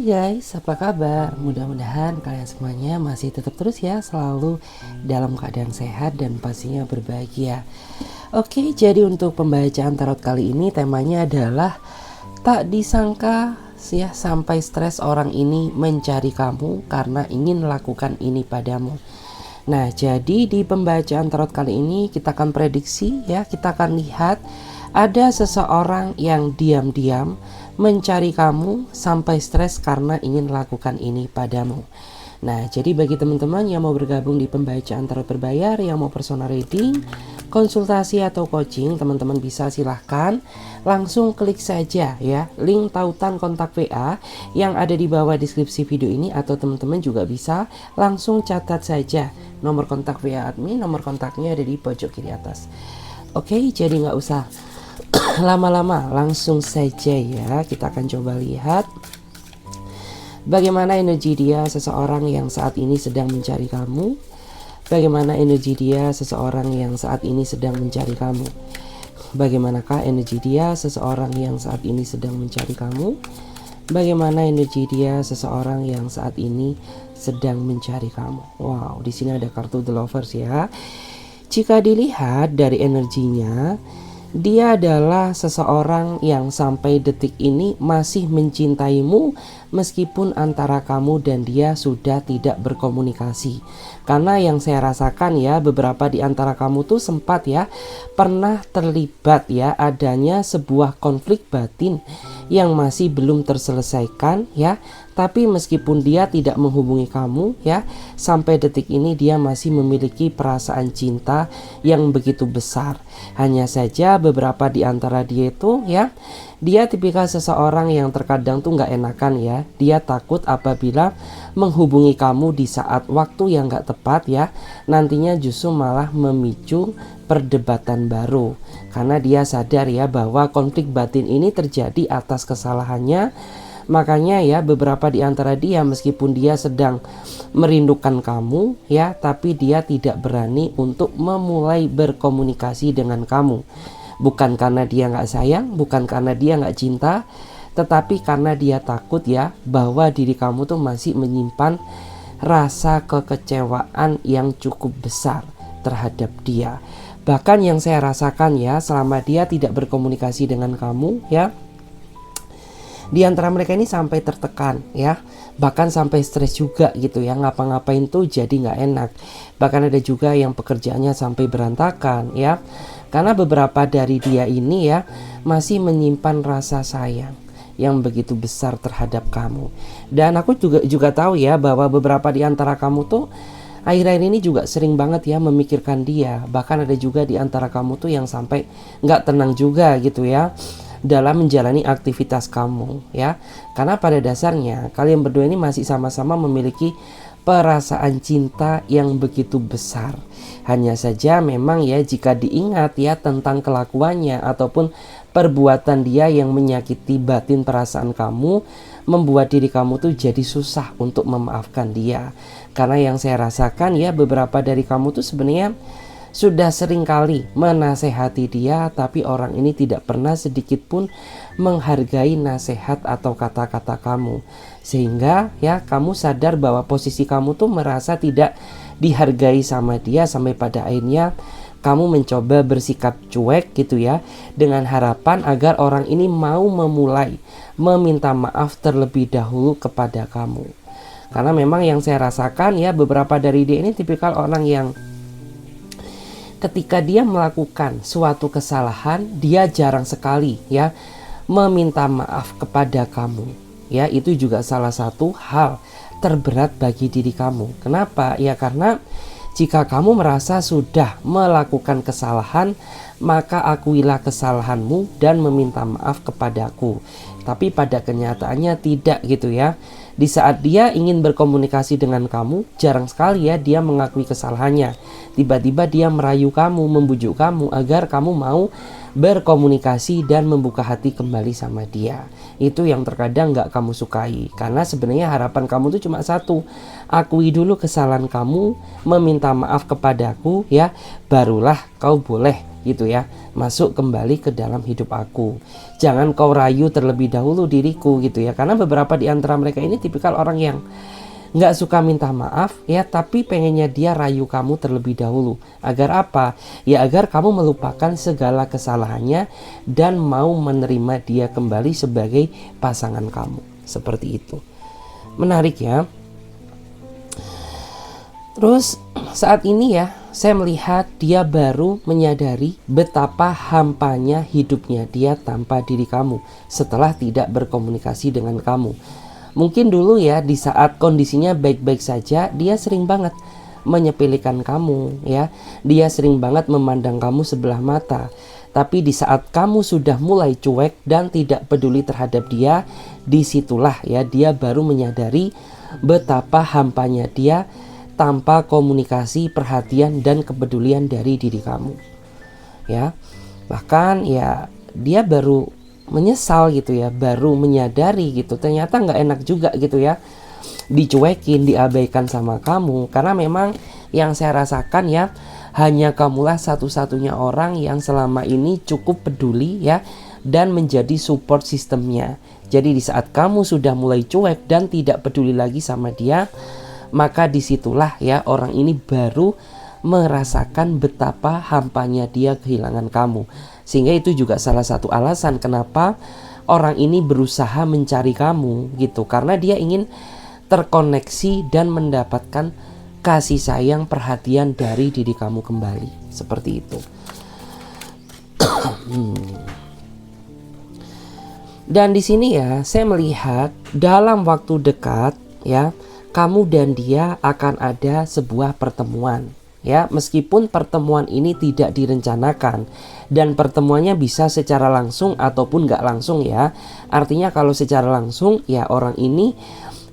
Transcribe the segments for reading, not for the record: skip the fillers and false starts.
guys, apa kabar? Mudah-mudahan kalian semuanya masih tetap terus ya, selalu dalam keadaan sehat dan pastinya berbahagia. Oke, jadi untuk pembacaan tarot kali ini temanya adalah tak disangka ya sampai stres orang ini mencari kamu karena ingin melakukan ini padamu. Nah, jadi di pembacaan tarot kali ini kita akan prediksi ya, kita akan lihat ada seseorang yang diam-diam mencari kamu sampai stres karena ingin melakukan ini padamu. Nah, jadi bagi teman-teman yang mau bergabung di pembacaan tarot berbayar, yang mau personal reading, konsultasi atau coaching, teman-teman bisa silahkan langsung klik saja ya link tautan kontak WA yang ada di bawah deskripsi video ini, atau teman-teman juga bisa langsung catat saja nomor kontak WA admin, nomor kontaknya ada di pojok kiri atas. Oke, jadi nggak usah lama-lama, langsung saja ya kita akan coba lihat bagaimana energi dia seseorang yang saat ini sedang mencari kamu. Bagaimana energi dia seseorang yang saat ini sedang mencari kamu. Bagaimanakah energi dia seseorang yang saat ini sedang mencari kamu. Bagaimana energi dia seseorang yang saat ini sedang mencari kamu. Wow, di sini ada kartu The Lovers ya. Jika dilihat dari energinya, dia adalah seseorang yang sampai detik ini masih mencintaimu meskipun antara kamu dan dia sudah tidak berkomunikasi. Karena yang saya rasakan ya, beberapa di antara kamu tuh sempat ya pernah terlibat ya adanya sebuah konflik batin yang masih belum terselesaikan ya. Tapi meskipun dia tidak menghubungi kamu ya, sampai detik ini dia masih memiliki perasaan cinta yang begitu besar. Hanya saja beberapa di antara dia itu ya, dia tipikal seseorang yang terkadang tuh nggak enakan ya. Dia takut apabila menghubungi kamu di saat waktu yang nggak tepat ya, nantinya justru malah memicu perdebatan baru. Karena dia sadar ya bahwa konflik batin ini terjadi atas kesalahannya. Makanya ya beberapa di antara dia meskipun dia sedang merindukan kamu ya, tapi dia tidak berani untuk memulai berkomunikasi dengan kamu. Bukan karena dia nggak sayang, bukan karena dia nggak cinta, tetapi karena dia takut ya bahwa diri kamu tuh masih menyimpan rasa kekecewaan yang cukup besar terhadap dia. Bahkan yang saya rasakan ya, selama dia tidak berkomunikasi dengan kamu ya, di antara mereka ini sampai tertekan ya, bahkan sampai stres juga gitu ya, ngapa-ngapain tuh jadi nggak enak. Bahkan ada juga yang pekerjaannya sampai berantakan ya, karena beberapa dari dia ini ya masih menyimpan rasa sayang yang begitu besar terhadap kamu. Dan aku juga tahu ya bahwa beberapa di antara kamu tuh akhir-akhir ini juga sering banget ya memikirkan dia. Bahkan ada juga di antara kamu tuh yang sampai nggak tenang juga gitu ya dalam menjalani aktivitas kamu ya. Karena pada dasarnya kalian berdua ini masih sama-sama memiliki perasaan cinta yang begitu besar. Hanya saja memang ya jika diingat ya tentang kelakuannya ataupun perbuatan dia yang menyakiti batin perasaan kamu, membuat diri kamu tuh jadi susah untuk memaafkan dia. Karena yang saya rasakan ya beberapa dari kamu tuh sebenarnya sudah sering kali menasehati dia, tapi orang ini tidak pernah sedikit pun menghargai nasihat atau kata-kata kamu. Sehingga ya kamu sadar bahwa posisi kamu tuh merasa tidak dihargai sama dia, sampai pada akhirnya kamu mencoba bersikap cuek gitu ya, dengan harapan agar orang ini mau memulai meminta maaf terlebih dahulu kepada kamu. Karena memang yang saya rasakan ya beberapa dari dia ini tipikal orang yang ketika dia melakukan suatu kesalahan, dia jarang sekali ya meminta maaf kepada kamu. Ya, itu juga salah satu hal terberat bagi diri kamu. Kenapa? Ya karena jika kamu merasa sudah melakukan kesalahan, maka akuilah kesalahanmu dan meminta maaf kepadaku. Tapi pada kenyataannya tidak gitu ya. Di saat dia ingin berkomunikasi dengan kamu, jarang sekali ya dia mengakui kesalahannya. Tiba-tiba dia merayu kamu, membujuk kamu agar kamu mau berkomunikasi dan membuka hati kembali sama dia. Itu yang terkadang gak kamu sukai. Karena sebenarnya harapan kamu tuh cuma satu, akui dulu kesalahan kamu, meminta maaf kepadaku ya, barulah kau boleh gitu ya, masuk kembali ke dalam hidup aku. Jangan kau rayu terlebih dahulu diriku gitu ya, karena beberapa di antara mereka ini tipikal orang yang nggak suka minta maaf ya, tapi pengennya dia rayu kamu terlebih dahulu. Agar apa? Ya agar kamu melupakan segala kesalahannya dan mau menerima dia kembali sebagai pasangan kamu. Seperti itu. Menarik ya. Terus saat ini ya, saya melihat dia baru menyadari betapa hampanya hidupnya dia tanpa diri kamu setelah tidak berkomunikasi dengan kamu. Mungkin dulu ya, di saat kondisinya baik-baik saja, dia sering banget menyepelekan kamu ya. Dia sering banget memandang kamu sebelah mata. Tapi di saat kamu sudah mulai cuek dan tidak peduli terhadap dia, disitulah ya dia baru menyadari betapa hampanya dia tanpa komunikasi, perhatian dan kepedulian dari diri kamu. Ya. Bahkan ya dia baru menyesal gitu ya, baru menyadari gitu, ternyata nggak enak juga gitu ya, dicuekin, diabaikan sama kamu. Karena memang yang saya rasakan ya, hanya kamulah satu-satunya orang yang selama ini cukup peduli ya, dan menjadi support sistemnya. Jadi di saat kamu sudah mulai cuek dan tidak peduli lagi sama dia, maka disitulah ya orang ini baru merasakan betapa hampanya dia kehilangan kamu. Sehingga itu juga salah satu alasan kenapa orang ini berusaha mencari kamu gitu, karena dia ingin terkoneksi dan mendapatkan kasih sayang, perhatian dari diri kamu kembali. Seperti itu. Dan di sini ya, saya melihat dalam waktu dekat ya, kamu dan dia akan ada sebuah pertemuan. Ya, meskipun pertemuan ini tidak direncanakan dan pertemuannya bisa secara langsung ataupun nggak langsung ya. Artinya kalau secara langsung ya orang ini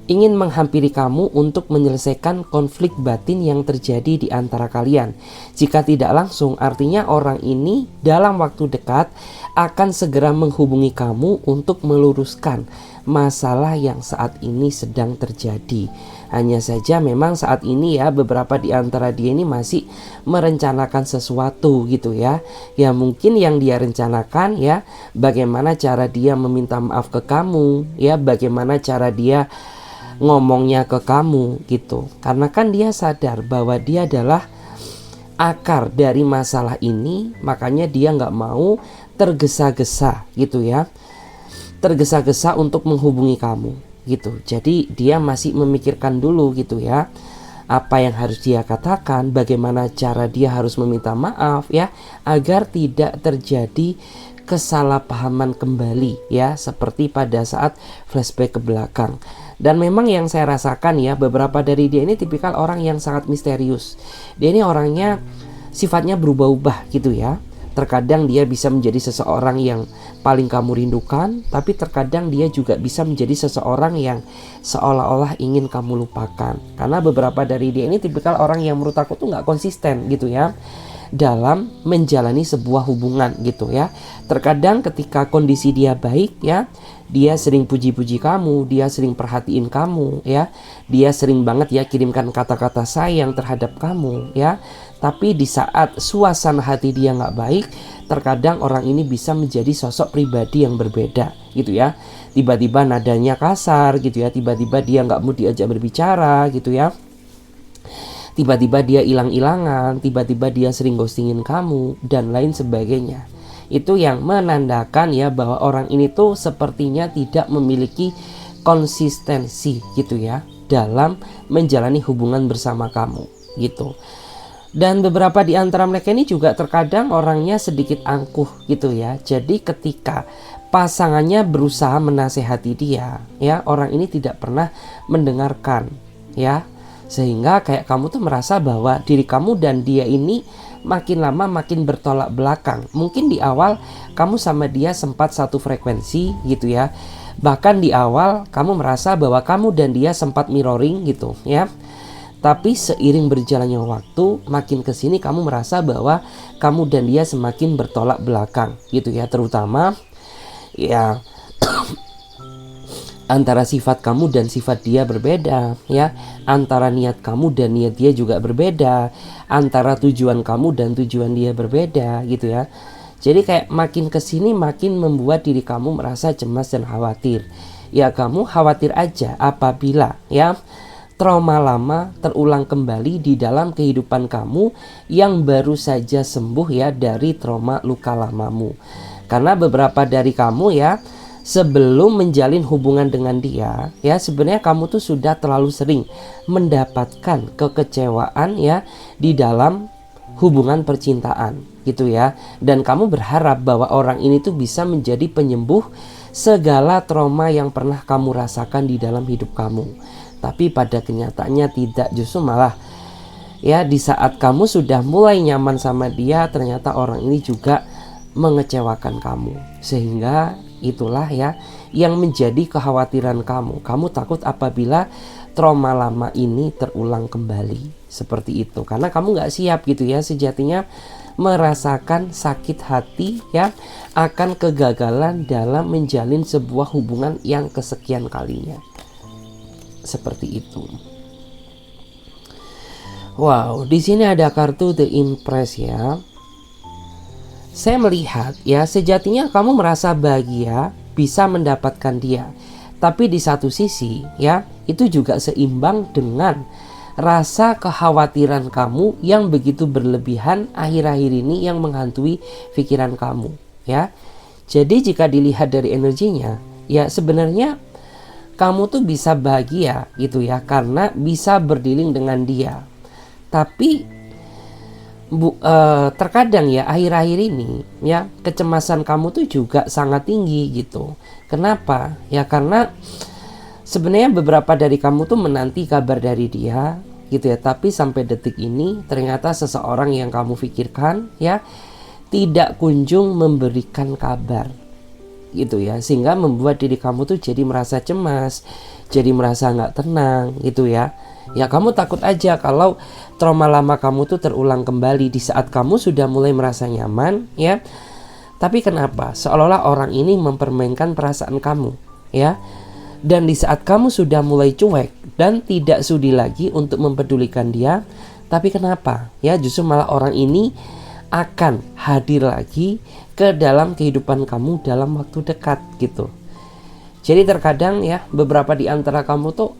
ingin menghampiri kamu untuk menyelesaikan konflik batin yang terjadi di antara kalian. Jika tidak langsung, artinya orang ini dalam waktu dekat akan segera menghubungi kamu untuk meluruskan masalah yang saat ini sedang terjadi. Hanya saja memang saat ini ya beberapa di antara dia ini masih merencanakan sesuatu gitu ya. Ya mungkin yang dia rencanakan ya bagaimana cara dia meminta maaf ke kamu ya, bagaimana cara dia ngomongnya ke kamu gitu. Karena kan dia sadar bahwa dia adalah akar dari masalah ini, makanya dia nggak mau tergesa-gesa gitu ya, tergesa-gesa untuk menghubungi kamu gitu. Jadi dia masih memikirkan dulu gitu ya, apa yang harus dia katakan, bagaimana cara dia harus meminta maaf ya, agar tidak terjadi kesalahpahaman kembali ya, seperti pada saat flashback ke belakang. Dan memang yang saya rasakan ya, beberapa dari dia ini tipikal orang yang sangat misterius. Dia ini orangnya sifatnya berubah-ubah gitu ya. Terkadang dia bisa menjadi seseorang yang paling kamu rindukan, tapi terkadang dia juga bisa menjadi seseorang yang seolah-olah ingin kamu lupakan. Karena beberapa dari dia ini tipikal orang yang menurut aku tuh nggak konsisten gitu ya dalam menjalani sebuah hubungan gitu ya. Terkadang ketika kondisi dia baik ya, dia sering puji-puji kamu, dia sering perhatiin kamu ya, dia sering banget ya kirimkan kata-kata sayang terhadap kamu ya. Tapi di saat suasana hati dia nggak baik, terkadang orang ini bisa menjadi sosok pribadi yang berbeda gitu ya. Tiba-tiba nadanya kasar gitu ya, tiba-tiba dia nggak mau diajak berbicara gitu ya. Tiba-tiba dia hilang-hilangan, tiba-tiba dia sering ghostingin kamu dan lain sebagainya. Itu yang menandakan ya bahwa orang ini tuh sepertinya tidak memiliki konsistensi gitu ya dalam menjalani hubungan bersama kamu gitu. Dan beberapa di antara mereka ini juga terkadang orangnya sedikit angkuh gitu ya. Jadi ketika pasangannya berusaha menasehati dia ya, orang ini tidak pernah mendengarkan ya. Sehingga kayak kamu tuh merasa bahwa diri kamu dan dia ini makin lama makin bertolak belakang. Mungkin di awal kamu sama dia sempat satu frekuensi gitu ya. Bahkan di awal kamu merasa bahwa kamu dan dia sempat mirroring gitu ya. Tapi seiring berjalannya waktu, makin kesini kamu merasa bahwa kamu dan dia semakin bertolak belakang gitu ya. Terutama ya antara sifat kamu dan sifat dia berbeda, ya. Antara niat kamu dan niat dia juga berbeda, antara tujuan kamu dan tujuan dia berbeda, gitu ya. Jadi kayak makin kesini makin membuat diri kamu merasa cemas dan khawatir. Ya kamu khawatir aja apabila ya trauma lama terulang kembali di dalam kehidupan kamu yang baru saja sembuh ya dari trauma luka lamamu. Karena beberapa dari kamu ya sebelum menjalin hubungan dengan dia ya sebenarnya kamu tuh sudah terlalu sering mendapatkan kekecewaan ya di dalam hubungan percintaan gitu ya, dan kamu berharap bahwa orang ini tuh bisa menjadi penyembuh segala trauma yang pernah kamu rasakan di dalam hidup kamu. Tapi pada kenyataannya tidak, justru malah ya di saat kamu sudah mulai nyaman sama dia ternyata orang ini juga mengecewakan kamu, sehingga itulah ya yang menjadi kekhawatiran kamu. Kamu takut apabila trauma lama ini terulang kembali seperti itu, karena kamu nggak siap gitu ya sejatinya merasakan sakit hati ya akan kegagalan dalam menjalin sebuah hubungan yang kesekian kalinya seperti itu. Wow, di sini ada kartu The Empress ya. Saya melihat ya sejatinya kamu merasa bahagia bisa mendapatkan dia. Tapi di satu sisi ya itu juga seimbang dengan rasa kekhawatiran kamu yang begitu berlebihan akhir-akhir ini yang menghantui pikiran kamu ya. Jadi jika dilihat dari energinya ya sebenarnya kamu tuh bisa bahagia gitu ya karena bisa berdealing dengan dia. Tapi terkadang ya akhir-akhir ini ya kecemasan kamu tuh juga sangat tinggi gitu. Kenapa? Ya karena sebenarnya beberapa dari kamu tuh menanti kabar dari dia gitu ya, tapi sampai detik ini ternyata seseorang yang kamu pikirkan ya tidak kunjung memberikan kabar gitu ya, sehingga membuat diri kamu tuh jadi merasa cemas, jadi merasa nggak tenang gitu ya. Ya kamu takut aja kalau trauma lama kamu tuh terulang kembali di saat kamu sudah mulai merasa nyaman ya. Tapi kenapa? Seolah-olah orang ini mempermainkan perasaan kamu ya. Dan di saat kamu sudah mulai cuek dan tidak sudi lagi untuk mempedulikan dia, tapi kenapa? Ya justru malah orang ini akan hadir lagi ke dalam kehidupan kamu dalam waktu dekat gitu. Jadi terkadang ya beberapa di antara kamu tuh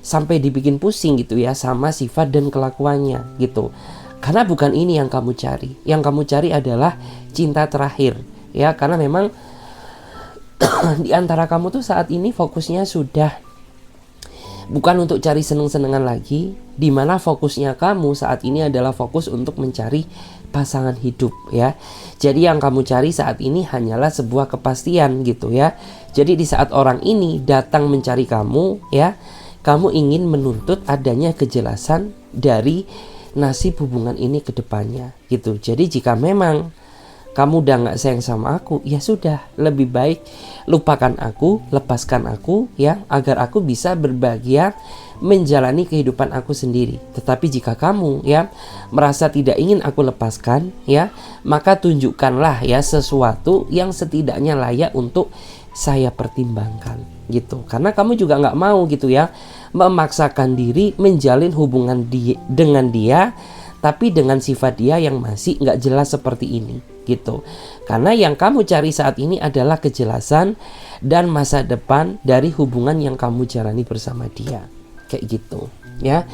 sampai dibikin pusing gitu ya sama sifat dan kelakuannya gitu. Karena bukan ini yang kamu cari. Yang kamu cari adalah cinta terakhir ya, karena memang di antara kamu tuh saat ini fokusnya sudah bukan untuk cari seneng-senengan lagi, dimana fokusnya kamu saat ini adalah fokus untuk mencari pasangan hidup ya. Jadi yang kamu cari saat ini hanyalah sebuah kepastian gitu ya. Jadi di saat orang ini datang mencari kamu ya, kamu ingin menuntut adanya kejelasan dari nasib hubungan ini ke depannya gitu. Jadi jika memang kamu udah gak sayang sama aku, ya sudah, lebih baik lupakan aku, lepaskan aku ya, agar aku bisa berbahagia menjalani kehidupan aku sendiri. Tetapi jika kamu ya merasa tidak ingin aku lepaskan ya, maka tunjukkanlah ya sesuatu yang setidaknya layak untuk saya pertimbangkan gitu. Karena kamu juga nggak mau gitu ya memaksakan diri menjalin hubungan dengan dia, tapi dengan sifat dia yang masih nggak jelas seperti ini gitu. Karena yang kamu cari saat ini adalah kejelasan dan masa depan dari hubungan yang kamu jalani bersama dia kayak gitu ya.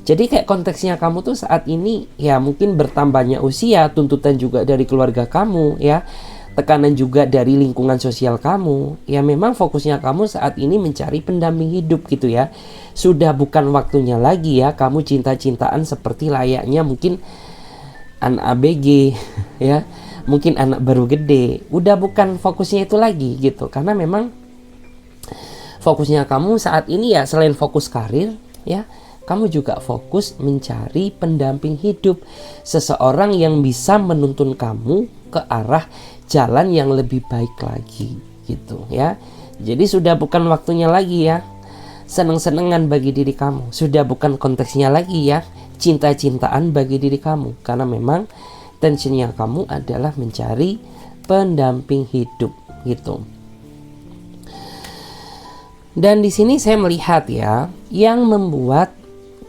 Jadi kayak konteksnya kamu tuh saat ini ya mungkin bertambahnya usia, tuntutan juga dari keluarga kamu ya, tekanan juga dari lingkungan sosial kamu. Ya memang fokusnya kamu saat ini mencari pendamping hidup gitu ya. Sudah bukan waktunya lagi ya kamu cinta-cintaan seperti layaknya mungkin anak ABG ya, mungkin anak baru gede. Udah bukan fokusnya itu lagi gitu. Karena memang fokusnya kamu saat ini ya selain fokus karir ya, kamu juga fokus mencari pendamping hidup, seseorang yang bisa menuntun kamu ke arah jalan yang lebih baik lagi gitu ya. Jadi sudah bukan waktunya lagi ya seneng-senengan bagi diri kamu, sudah bukan konteksnya lagi ya cinta-cintaan bagi diri kamu, karena memang tensinya kamu adalah mencari pendamping hidup gitu. Dan di sini saya melihat ya, yang membuat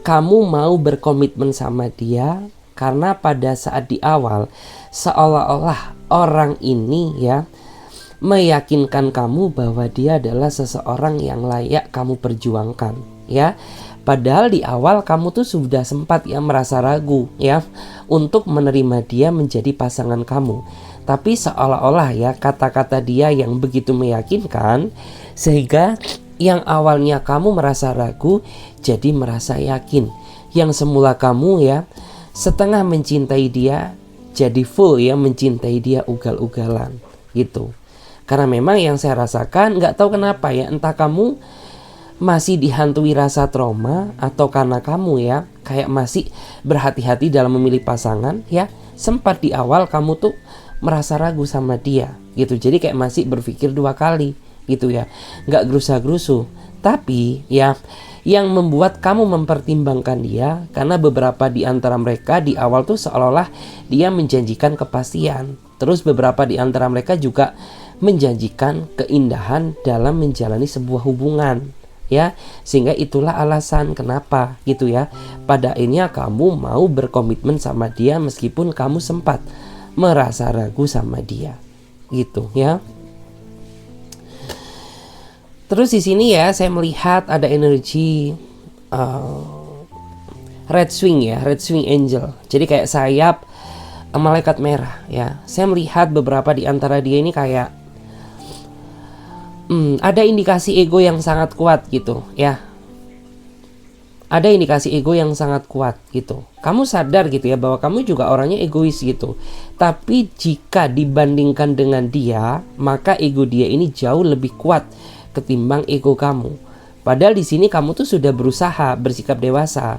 kamu mau berkomitmen sama dia karena pada saat di awal seolah-olah orang ini ya meyakinkan kamu bahwa dia adalah seseorang yang layak kamu perjuangkan ya. Padahal di awal kamu tuh sudah sempat ya merasa ragu ya untuk menerima dia menjadi pasangan kamu. Tapi seolah-olah ya kata-kata dia yang begitu meyakinkan sehingga yang awalnya kamu merasa ragu jadi merasa yakin. Yang semula kamu ya setengah mencintai dia jadi full ya mencintai dia ugal-ugalan gitu. Karena memang yang saya rasakan nggak tahu kenapa ya, entah kamu masih dihantui rasa trauma atau karena kamu ya kayak masih berhati-hati dalam memilih pasangan ya. Sempat di awal kamu tuh merasa ragu sama dia gitu, jadi kayak masih berpikir dua kali gitu ya, nggak gerusa-gerusu. Tapi ya yang membuat kamu mempertimbangkan dia karena beberapa di antara mereka di awal tuh seolah-olah dia menjanjikan kepastian. Terus beberapa di antara mereka juga menjanjikan keindahan dalam menjalani sebuah hubungan ya, sehingga itulah alasan kenapa gitu ya pada akhirnya kamu mau berkomitmen sama dia meskipun kamu sempat merasa ragu sama dia gitu ya. Terus di sini ya saya melihat ada energi red swing ya, red swing angel. Jadi kayak sayap malaikat merah ya. Saya melihat beberapa di antara dia ini kayak ada indikasi ego yang sangat kuat gitu ya. Ada indikasi ego yang sangat kuat gitu. Kamu sadar gitu ya bahwa kamu juga orangnya egois gitu. Tapi jika dibandingkan dengan dia, maka ego dia ini jauh lebih kuat ketimbang ego kamu. Padahal di sini kamu tuh sudah berusaha bersikap dewasa.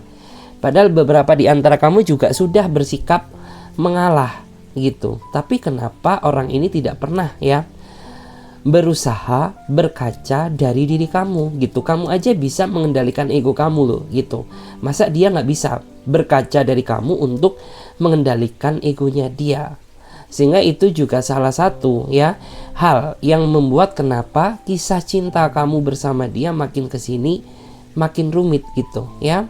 Padahal beberapa di antara kamu juga sudah bersikap mengalah gitu. Tapi kenapa orang ini tidak pernah ya berusaha berkaca dari diri kamu gitu. Kamu aja bisa mengendalikan ego kamu loh gitu. Masa dia nggak bisa berkaca dari kamu untuk mengendalikan egonya dia. Sehingga itu juga salah satu ya hal yang membuat kenapa kisah cinta kamu bersama dia makin kesini makin rumit gitu ya.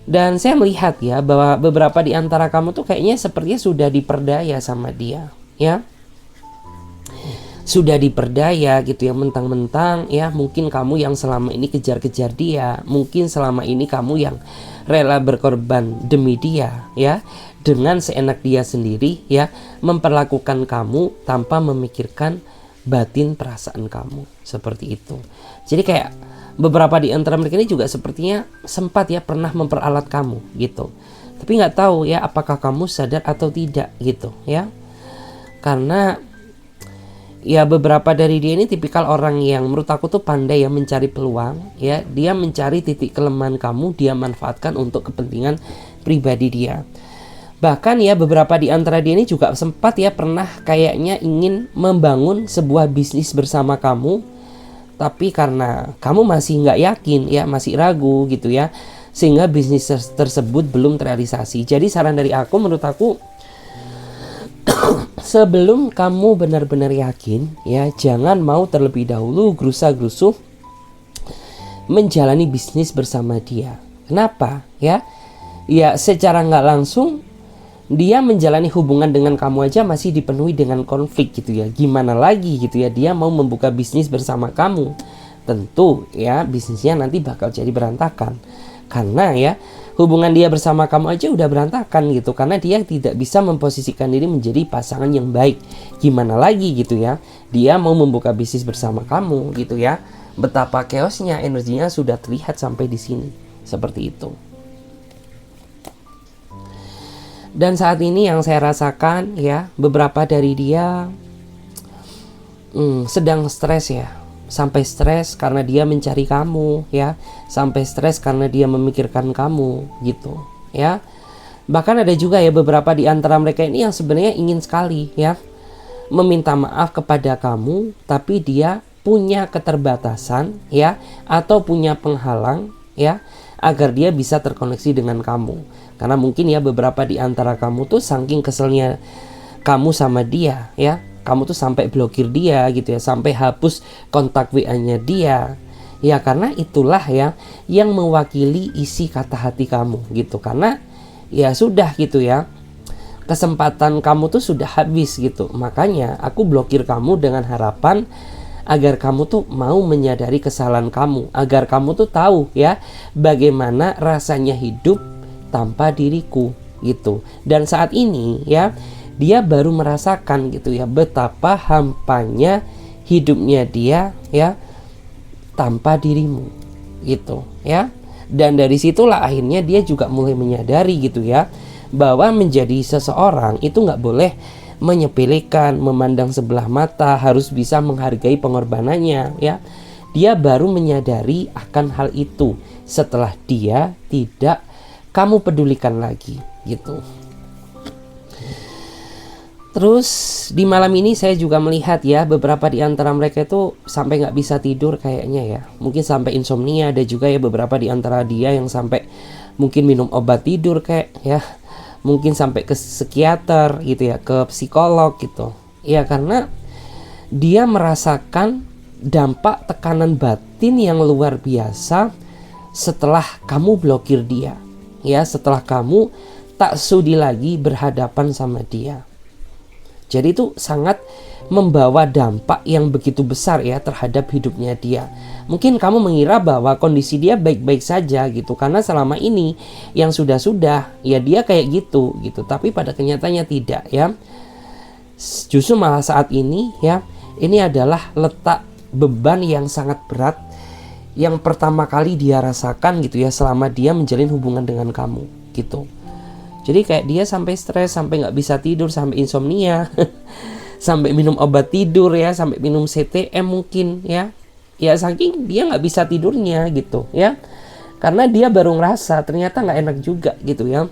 Dan saya melihat ya bahwa beberapa di antara kamu tuh kayaknya sepertinya sudah diperdaya sama dia ya. Sudah diperdaya gitu ya, mentang-mentang ya mungkin kamu yang selama ini kejar-kejar dia, mungkin selama ini kamu yang rela berkorban demi dia ya, dengan seenak dia sendiri ya memperlakukan kamu tanpa memikirkan batin perasaan kamu seperti itu. Jadi kayak beberapa di antara mereka ini juga sepertinya sempat ya pernah memperalat kamu gitu, tapi nggak tahu ya apakah kamu sadar atau tidak gitu ya. Karena ya beberapa dari dia ini tipikal orang yang menurut aku tuh pandai ya mencari peluang ya. Dia mencari titik kelemahan kamu, dia manfaatkan untuk kepentingan pribadi dia. Bahkan ya beberapa di antara dia ini juga sempat ya pernah kayaknya ingin membangun sebuah bisnis bersama kamu. Tapi karena kamu masih nggak yakin ya, masih ragu gitu ya, sehingga bisnis tersebut belum terrealisasi. Jadi saran dari aku, menurut aku sebelum kamu benar-benar yakin ya, jangan mau terlebih dahulu gerusa-gerusu menjalani bisnis bersama dia. Kenapa ya? Ya secara nggak langsung dia menjalani hubungan dengan kamu aja masih dipenuhi dengan konflik gitu ya. Gimana lagi gitu ya dia mau membuka bisnis bersama kamu. Tentu ya bisnisnya nanti bakal jadi berantakan. Karena ya hubungan dia bersama kamu aja udah berantakan gitu, karena dia tidak bisa memposisikan diri menjadi pasangan yang baik. Gimana lagi gitu ya dia mau membuka bisnis bersama kamu gitu ya. Betapa chaosnya, energinya sudah terlihat sampai di sini seperti itu. Dan saat ini yang saya rasakan ya, beberapa dari dia sedang stres ya. Sampai stres karena dia mencari kamu ya, sampai stres karena dia memikirkan kamu gitu ya. Bahkan ada juga ya beberapa di antara mereka ini yang sebenarnya ingin sekali ya meminta maaf kepada kamu, tapi dia punya keterbatasan ya, atau punya penghalang ya agar dia bisa terkoneksi dengan kamu. Karena mungkin ya beberapa di antara kamu tuh saking keselnya kamu sama dia ya, kamu tuh sampai blokir dia gitu ya, sampai hapus kontak WA-nya dia Ya karena itulah ya yang mewakili isi kata hati kamu gitu. Karena ya sudah gitu ya, kesempatan kamu tuh sudah habis gitu. Makanya aku blokir kamu dengan harapan agar kamu tuh mau menyadari kesalahan kamu, agar kamu tuh tahu ya bagaimana rasanya hidup tanpa diriku gitu. Dan saat ini ya dia baru merasakan gitu ya betapa hampanya hidupnya dia ya tanpa dirimu gitu ya. Dan dari situlah akhirnya dia juga mulai menyadari gitu ya bahwa menjadi seseorang itu nggak boleh menyepelekan, memandang sebelah mata, harus bisa menghargai pengorbanannya ya. Dia baru menyadari akan hal itu setelah dia tidak kamu pedulikan lagi gitu. Terus di malam ini saya juga melihat ya beberapa di antara mereka itu sampai nggak bisa tidur kayaknya ya. Mungkin sampai insomnia. Ada juga ya beberapa di antara dia yang sampai mungkin minum obat tidur kayak ya. Mungkin sampai ke psikiater gitu ya, ke psikolog gitu. Ya karena dia merasakan dampak tekanan batin yang luar biasa setelah kamu blokir dia. Ya setelah kamu tak sudi lagi berhadapan sama dia. Jadi itu sangat membawa dampak yang begitu besar ya terhadap hidupnya dia. Mungkin kamu mengira bahwa kondisi dia baik-baik saja gitu karena selama ini yang sudah-sudah ya dia kayak gitu. Tapi pada kenyataannya tidak ya. Justru malah saat ini ya ini adalah letak beban yang sangat berat yang pertama kali dia rasakan gitu ya selama dia menjalin hubungan dengan kamu gitu. Jadi kayak dia sampai stres, sampai nggak bisa tidur, sampai insomnia, sampai minum obat tidur ya, sampai minum CTM mungkin ya. Ya saking dia nggak bisa tidurnya gitu ya. Karena dia baru ngerasa ternyata nggak enak juga gitu ya.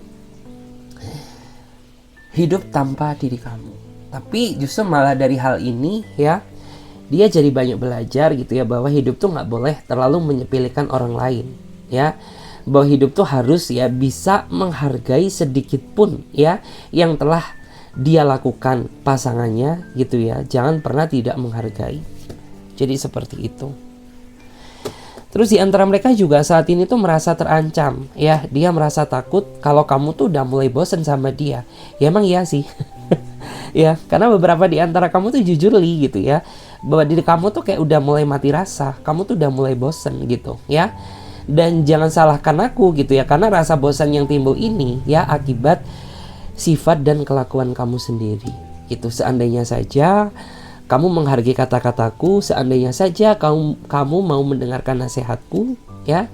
Hidup tanpa diri kamu. Tapi justru malah dari hal ini ya, dia jadi banyak belajar gitu ya bahwa hidup tuh nggak boleh terlalu menyepelekan orang lain ya. Bahwa hidup tuh harus ya bisa menghargai sedikit pun ya yang telah dia lakukan pasangannya gitu ya. Jangan pernah tidak menghargai. Jadi seperti itu. Terus di antara mereka juga saat ini tuh merasa terancam ya. Dia merasa takut kalau kamu tuh udah mulai bosen sama dia. Ya emang iya sih. Ya karena beberapa di antara kamu tuh jujur li gitu ya, bahwa diri kamu tuh kayak udah mulai mati rasa. Kamu tuh udah mulai bosen gitu ya. Dan jangan salahkan aku gitu ya, karena rasa bosan yang timbul ini ya akibat sifat dan kelakuan kamu sendiri gitu. Seandainya saja kamu menghargai kata-kataku, seandainya saja kamu mau mendengarkan nasihatku ya,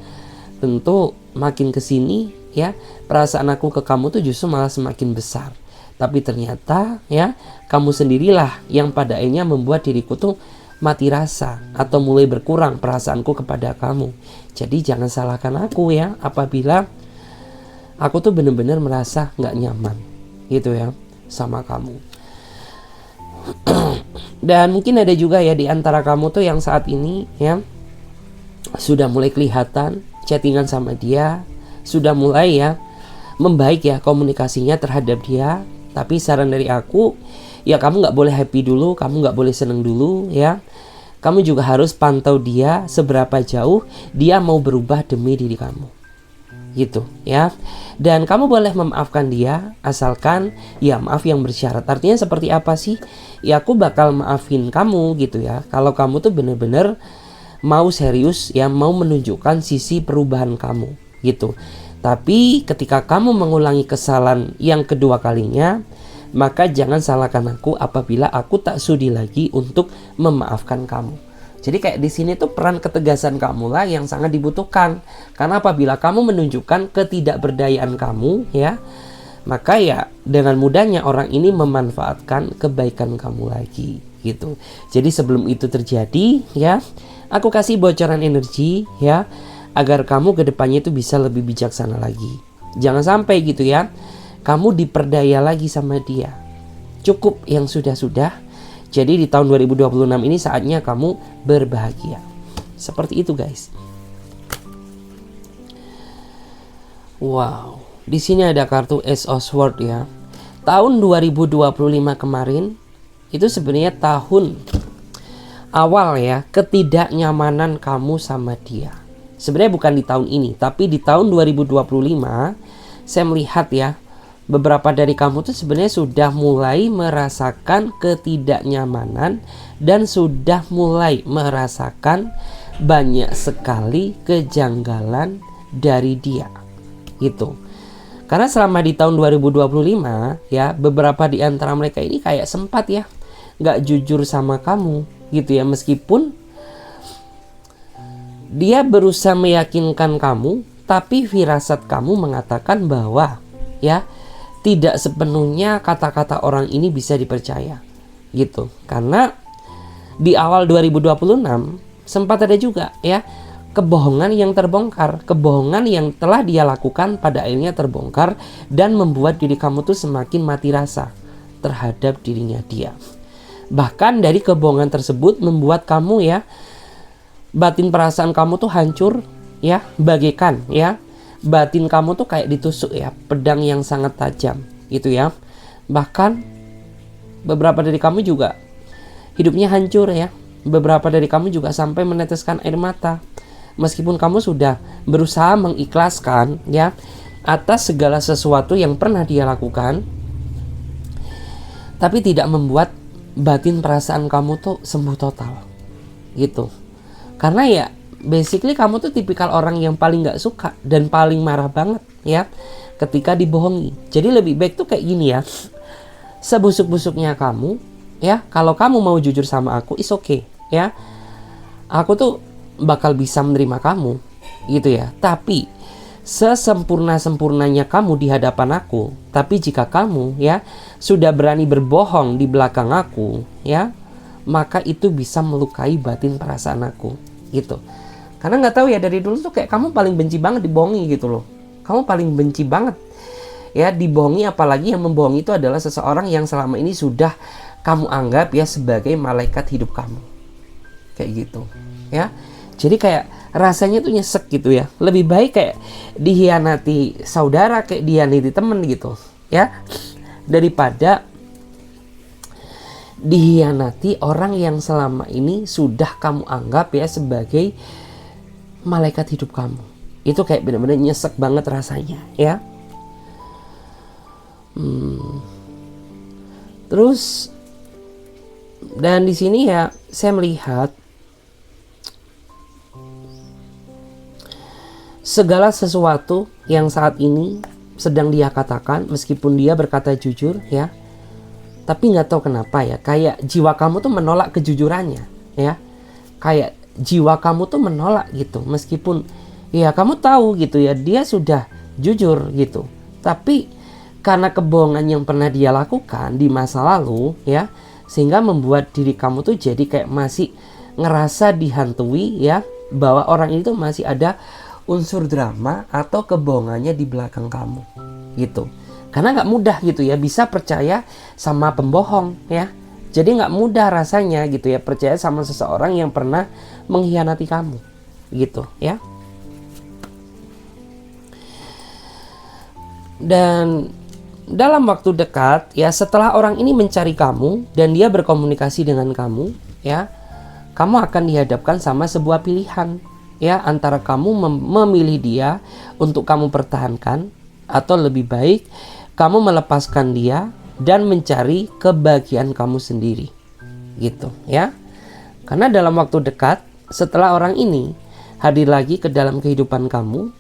tentu makin kesini ya perasaan aku ke kamu tuh justru malah semakin besar. Tapi ternyata ya kamu sendirilah yang pada akhirnya membuat diriku tuh mati rasa atau mulai berkurang perasaanku kepada kamu. Jadi jangan salahkan aku ya apabila aku tuh benar-benar merasa nggak nyaman gitu ya sama kamu. Dan mungkin ada juga ya di antara kamu tuh yang saat ini ya sudah mulai kelihatan chattingan sama dia, sudah mulai ya membaik ya komunikasinya terhadap dia. Tapi saran dari aku ya kamu nggak boleh happy dulu, kamu nggak boleh seneng dulu ya. Kamu juga harus pantau dia seberapa jauh dia mau berubah demi diri kamu gitu ya. Dan kamu boleh memaafkan dia asalkan ya maaf yang bersyarat. Artinya seperti apa sih? Ya aku bakal maafin kamu gitu ya kalau kamu tuh bener-bener mau serius ya, mau menunjukkan sisi perubahan kamu gitu. Tapi ketika kamu mengulangi kesalahan yang kedua kalinya, maka jangan salahkan aku apabila aku tak sudi lagi untuk memaafkan kamu. Jadi kayak di sini tuh peran ketegasan kamu lah yang sangat dibutuhkan. Karena apabila kamu menunjukkan ketidakberdayaan kamu ya, maka ya dengan mudahnya orang ini memanfaatkan kebaikan kamu lagi gitu. Jadi sebelum itu terjadi ya, aku kasih bocoran energi ya agar kamu ke depannya itu bisa lebih bijaksana lagi. Jangan sampai gitu ya kamu diperdaya lagi sama dia. Cukup yang sudah-sudah. Jadi di tahun 2026 ini saatnya kamu berbahagia. Seperti itu guys. Wow, di sini ada kartu Ace of Swords ya. Tahun 2025 kemarin itu sebenarnya tahun awal ya ketidaknyamanan kamu sama dia. Sebenarnya bukan di tahun ini, tapi di tahun 2025 saya melihat ya, beberapa dari kamu tuh sebenarnya sudah mulai merasakan ketidaknyamanan dan sudah mulai merasakan banyak sekali kejanggalan dari dia gitu. Karena selama di tahun 2025 ya, beberapa di antara mereka ini kayak sempat ya nggak jujur sama kamu gitu ya, meskipun dia berusaha meyakinkan kamu, tapi firasat kamu mengatakan bahwa ya tidak sepenuhnya kata-kata orang ini bisa dipercaya gitu. Karena di awal 2026 sempat ada juga ya kebohongan yang terbongkar, kebohongan yang telah dia lakukan pada akhirnya terbongkar dan membuat diri kamu tuh semakin mati rasa terhadap dirinya dia. Bahkan dari kebohongan tersebut membuat kamu ya, batin perasaan kamu tuh hancur ya, bagaikan ya batin kamu tuh kayak ditusuk ya, pedang yang sangat tajam gitu ya. Bahkan beberapa dari kamu juga hidupnya hancur ya. Beberapa dari kamu juga sampai meneteskan air mata. Meskipun kamu sudah berusaha mengikhlaskan ya atas segala sesuatu yang pernah dia lakukan, tapi tidak membuat batin perasaan kamu tuh sembuh total gitu. Karena ya basically kamu tuh tipikal orang yang paling gak suka dan paling marah banget ya ketika dibohongi. Jadi lebih baik tuh kayak gini ya, sebusuk-busuknya kamu ya, kalau kamu mau jujur sama aku is okay ya, aku tuh bakal bisa menerima kamu gitu ya. Tapi sesempurna-sempurnanya kamu di hadapan aku, tapi jika kamu ya sudah berani berbohong di belakang aku ya, maka itu bisa melukai batin perasaan aku gitu. Karena nggak tahu ya, dari dulu tuh kayak kamu paling benci banget dibohongi gitu loh. Kamu paling benci banget ya dibohongi, apalagi yang membohongi itu adalah seseorang yang selama ini sudah kamu anggap ya sebagai malaikat hidup kamu. Kayak gitu ya. Jadi kayak rasanya tuh nyesek gitu ya. Lebih baik kayak dihianati saudara, kayak dihianati temen gitu ya, daripada dihianati orang yang selama ini sudah kamu anggap ya sebagai malaikat hidup kamu. Itu kayak benar-benar nyesek banget rasanya ya. Terus dan di sini ya saya melihat segala sesuatu yang saat ini sedang dia katakan, meskipun dia berkata jujur ya, tapi nggak tahu kenapa ya, kayak jiwa kamu tuh menolak kejujurannya ya. Kayak jiwa kamu tuh menolak gitu, meskipun ya kamu tahu gitu ya dia sudah jujur gitu, tapi karena kebohongan yang pernah dia lakukan di masa lalu ya, sehingga membuat diri kamu tuh jadi kayak masih ngerasa dihantui ya, bahwa orang itu masih ada unsur drama atau kebohongannya di belakang kamu gitu. Karena nggak mudah gitu ya bisa percaya sama pembohong ya. Jadi nggak mudah rasanya gitu ya percaya sama seseorang yang pernah mengkhianati kamu gitu ya. Dan dalam waktu dekat ya, setelah orang ini mencari kamu dan dia berkomunikasi dengan kamu ya, kamu akan dihadapkan sama sebuah pilihan ya, antara kamu memilih dia untuk kamu pertahankan, atau lebih baik kamu melepaskan dia dan mencari kebahagiaan kamu sendiri gitu ya. Karena dalam waktu dekat setelah orang ini hadir lagi ke dalam kehidupan kamu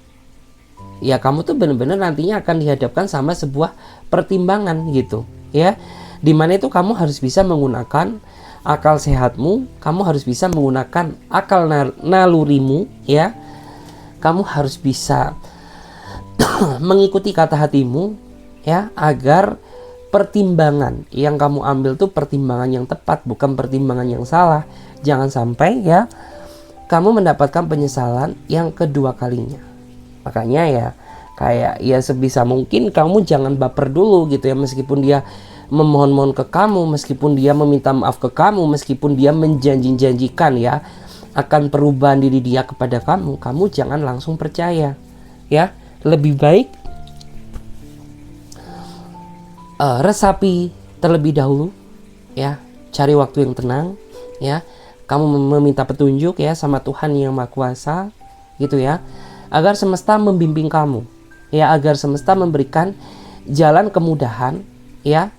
ya, kamu tuh benar-benar nantinya akan dihadapkan sama sebuah pertimbangan gitu ya, dimana itu kamu harus bisa menggunakan akal sehatmu, kamu harus bisa menggunakan akal nalurimu ya, kamu harus bisa mengikuti kata hatimu ya, agar pertimbangan yang kamu ambil tuh pertimbangan yang tepat, bukan pertimbangan yang salah. Jangan sampai ya kamu mendapatkan penyesalan yang kedua kalinya. Makanya ya kayak ya sebisa mungkin kamu jangan baper dulu gitu ya, meskipun dia memohon-mohon ke kamu, meskipun dia meminta maaf ke kamu, meskipun dia menjanjikan ya akan perubahan diri dia kepada kamu, kamu jangan langsung percaya ya. Lebih baik resapi terlebih dahulu ya, cari waktu yang tenang ya, kamu meminta petunjuk ya sama Tuhan yang Maha Kuasa gitu ya, agar semesta membimbing kamu ya, agar semesta memberikan jalan kemudahan ya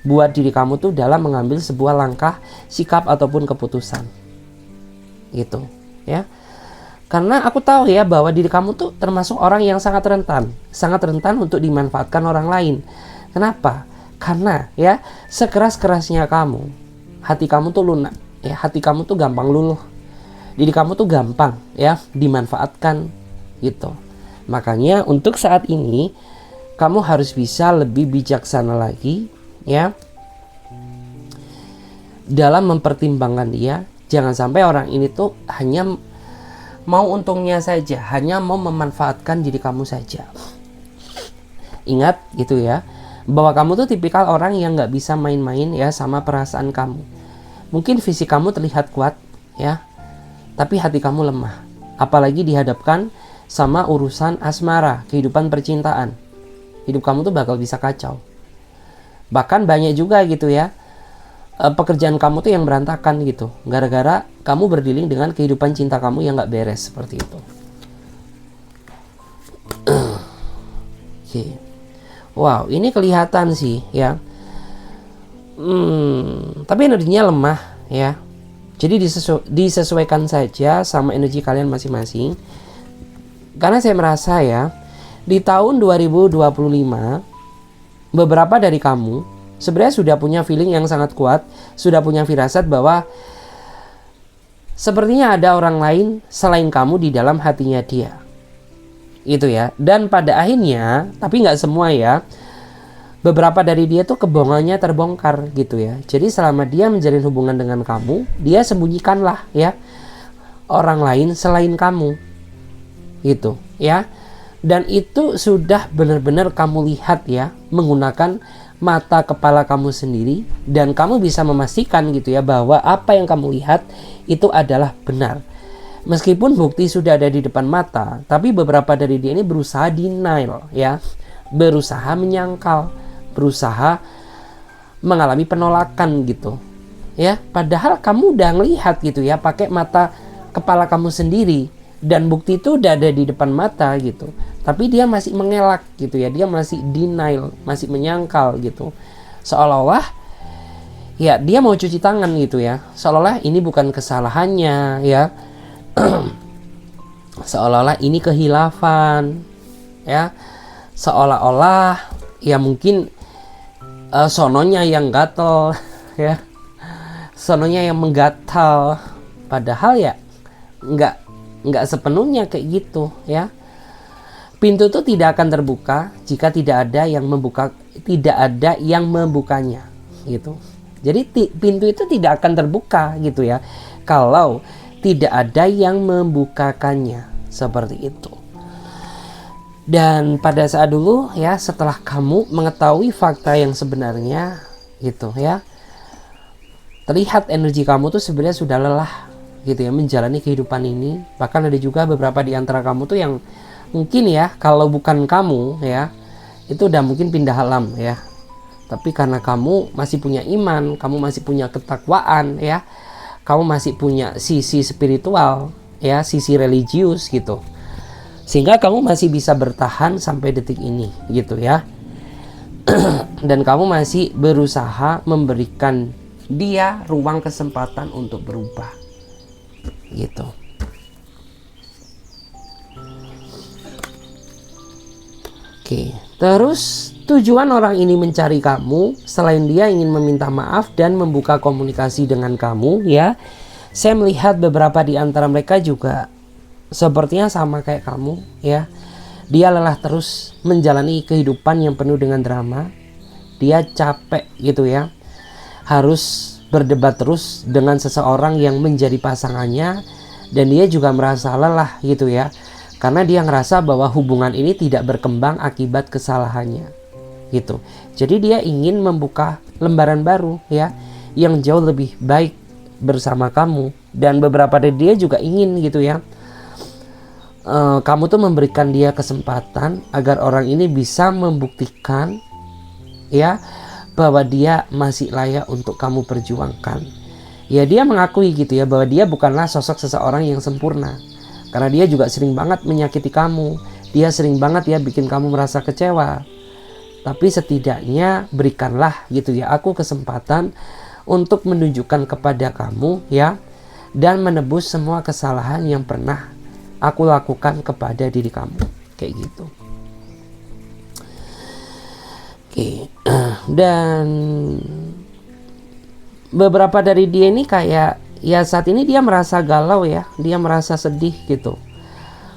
buat diri kamu tuh dalam mengambil sebuah langkah, sikap ataupun keputusan gitu ya. Karena aku tahu ya bahwa diri kamu tuh termasuk orang yang sangat rentan untuk dimanfaatkan orang lain. Kenapa? Karena ya sekeras-kerasnya kamu, hati kamu tuh lunak ya, hati kamu tuh gampang luluh, diri kamu tuh gampang ya dimanfaatkan gitu. Makanya untuk saat ini kamu harus bisa lebih bijaksana lagi ya dalam mempertimbangkan dia. Jangan sampai orang ini tuh hanya mau untungnya saja, hanya mau memanfaatkan diri kamu saja. Ingat gitu ya, bahwa kamu tuh tipikal orang yang nggak bisa main-main ya sama perasaan kamu. Mungkin fisik kamu terlihat kuat ya, tapi hati kamu lemah. Apalagi dihadapkan sama urusan asmara, kehidupan percintaan. Hidup kamu tuh bakal bisa kacau. Bahkan banyak juga gitu ya, pekerjaan kamu tuh yang berantakan gitu, gara-gara kamu berdealing dengan kehidupan cinta kamu yang gak beres seperti itu. Okay. Wow, ini kelihatan sih ya, tapi energinya lemah ya. Jadi disesuaikan saja sama energi kalian masing-masing. Karena saya merasa ya, di tahun 2025 beberapa dari kamu sebenarnya sudah punya feeling yang sangat kuat, sudah punya firasat bahwa sepertinya ada orang lain selain kamu di dalam hatinya dia. Itu ya. Dan pada akhirnya, tapi nggak semua ya, beberapa dari dia tuh kebohongannya terbongkar gitu ya. Jadi selama dia menjalin hubungan dengan kamu, dia sembunyikanlah ya orang lain selain kamu. Gitu ya. Dan itu sudah benar-benar kamu lihat ya, menggunakan mata kepala kamu sendiri, dan kamu bisa memastikan gitu ya bahwa apa yang kamu lihat itu adalah benar. Meskipun bukti sudah ada di depan mata, tapi beberapa dari dia ini berusaha denial ya, berusaha menyangkal, berusaha mengalami penolakan gitu ya. Padahal kamu udah ngelihat gitu ya pakai mata kepala kamu sendiri, dan bukti itu udah ada di depan mata gitu. Tapi dia masih mengelak gitu ya, dia masih denial, masih menyangkal gitu. Seolah-olah ya dia mau cuci tangan gitu ya. Seolah-olah ini bukan kesalahannya ya. Seolah-olah ini kehilafan ya. Seolah-olah ya mungkin sononya yang gatel ya. Sononya yang menggatal. Padahal ya nggak sepenuhnya kayak gitu ya. Pintu itu tidak akan terbuka jika tidak ada yang membukanya gitu. Jadi pintu itu tidak akan terbuka gitu ya kalau tidak ada yang membukakannya, seperti itu. Dan pada saat dulu ya, setelah kamu mengetahui fakta yang sebenarnya gitu ya, terlihat energi kamu tuh sebenarnya sudah lelah gitu ya menjalani kehidupan ini. Bahkan ada juga beberapa di antara kamu tuh yang mungkin ya, kalau bukan kamu ya, itu udah mungkin pindah alam ya. Tapi karena kamu masih punya iman, kamu masih punya ketakwaan ya, kamu masih punya sisi spiritual ya, sisi religius gitu, sehingga kamu masih bisa bertahan sampai detik ini gitu ya. Dan kamu masih berusaha memberikan dia ruang kesempatan untuk berubah gitu. Oke, terus tujuan orang ini mencari kamu selain dia ingin meminta maaf dan membuka komunikasi dengan kamu ya. Saya melihat beberapa di antara mereka juga sepertinya sama kayak kamu ya. Dia lelah terus menjalani kehidupan yang penuh dengan drama. Dia capek gitu ya, harus berdebat terus dengan seseorang yang menjadi pasangannya. Dan dia juga merasa lelah gitu ya, karena dia ngerasa bahwa hubungan ini tidak berkembang akibat kesalahannya gitu. Jadi dia ingin membuka lembaran baru ya, yang jauh lebih baik bersama kamu. Dan beberapa dari dia juga ingin gitu ya, kamu tuh memberikan dia kesempatan agar orang ini bisa membuktikan ya bahwa dia masih layak untuk kamu perjuangkan. ya dia mengakui gitu ya bahwa dia bukanlah sosok seseorang yang sempurna. Karena dia juga sering banget menyakiti kamu. Dia sering banget ya bikin kamu merasa kecewa. Tapi setidaknya berikanlah gitu ya aku kesempatan untuk menunjukkan kepada kamu ya, dan menebus semua kesalahan yang pernah aku lakukan kepada diri kamu. Kayak gitu. Oke. Dan beberapa dari dia ini kayak ya saat ini dia merasa galau ya, dia merasa sedih gitu.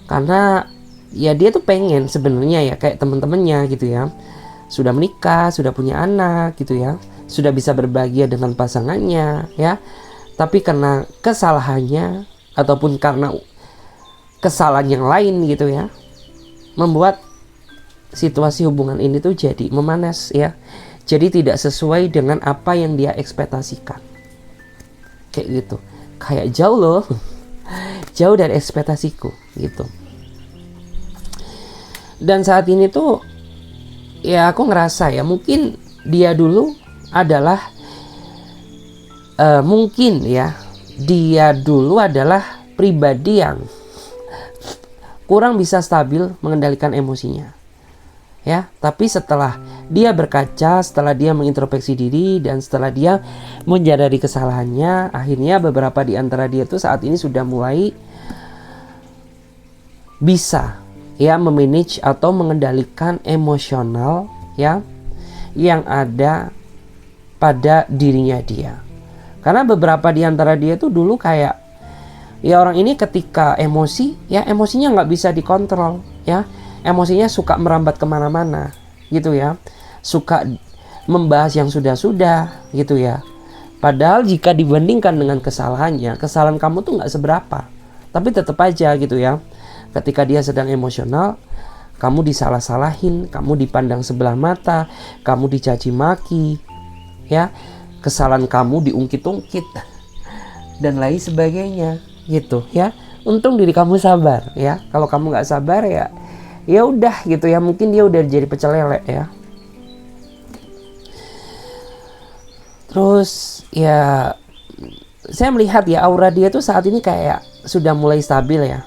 Karena ya dia tuh pengen sebenarnya ya kayak teman-temannya gitu ya, sudah menikah, sudah punya anak gitu ya, sudah bisa berbahagia dengan pasangannya ya. Tapi karena kesalahannya ataupun karena kesalahan yang lain gitu ya, membuat situasi hubungan ini tuh jadi memanas ya. Jadi tidak sesuai dengan apa yang dia ekspektasikan. Kayak gitu. Kayak jauh loh. Jauh dari ekspektasiku gitu. Dan saat ini tuh ya aku ngerasa ya mungkin dia dulu adalah mungkin ya dia dulu adalah pribadi yang kurang bisa stabil mengendalikan emosinya. Ya, tapi setelah dia berkaca, setelah dia mengintrospeksi diri, dan setelah dia menyadari kesalahannya, akhirnya beberapa di antara dia tuh saat ini sudah mulai bisa ya memanage atau mengendalikan emosional ya yang ada pada dirinya dia. Karena beberapa di antara dia tuh dulu kayak ya orang ini ketika emosi ya emosinya nggak bisa dikontrol ya. Emosinya suka merambat kemana-mana gitu ya, suka membahas yang sudah-sudah gitu ya. Padahal jika dibandingkan dengan kesalahannya, kesalahan kamu tuh nggak seberapa. Tapi tetap aja gitu ya, ketika dia sedang emosional, kamu disalah-salahin, kamu dipandang sebelah mata, kamu dicaci maki ya, kesalahan kamu diungkit-ungkit dan lain sebagainya gitu ya. Untung diri kamu sabar ya. Kalau kamu nggak sabar ya udah gitu ya, mungkin dia udah jadi pecel lele ya. Terus ya saya melihat ya aura dia tuh saat ini kayak sudah mulai stabil ya.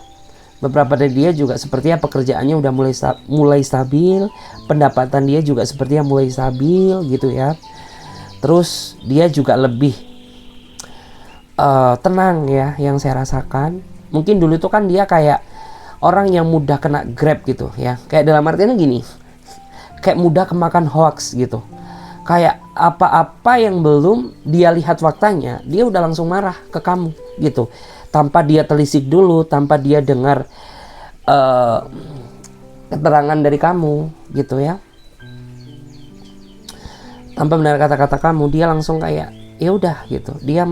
Beberapa dari dia juga sepertinya pekerjaannya udah mulai stabil, pendapatan dia juga sepertinya mulai stabil gitu ya. Terus dia juga lebih tenang ya yang saya rasakan. Mungkin dulu tuh kan dia kayak orang yang mudah kena grab gitu ya. Kayak dalam artinya gini, kayak mudah kemakan hoax gitu. Kayak apa-apa yang belum dia lihat faktanya, dia udah langsung marah ke kamu gitu. Tanpa dia telisik dulu, tanpa dia dengar keterangan dari kamu gitu ya. Tanpa mendengar kata-kata kamu, dia langsung kayak ya udah gitu. Dia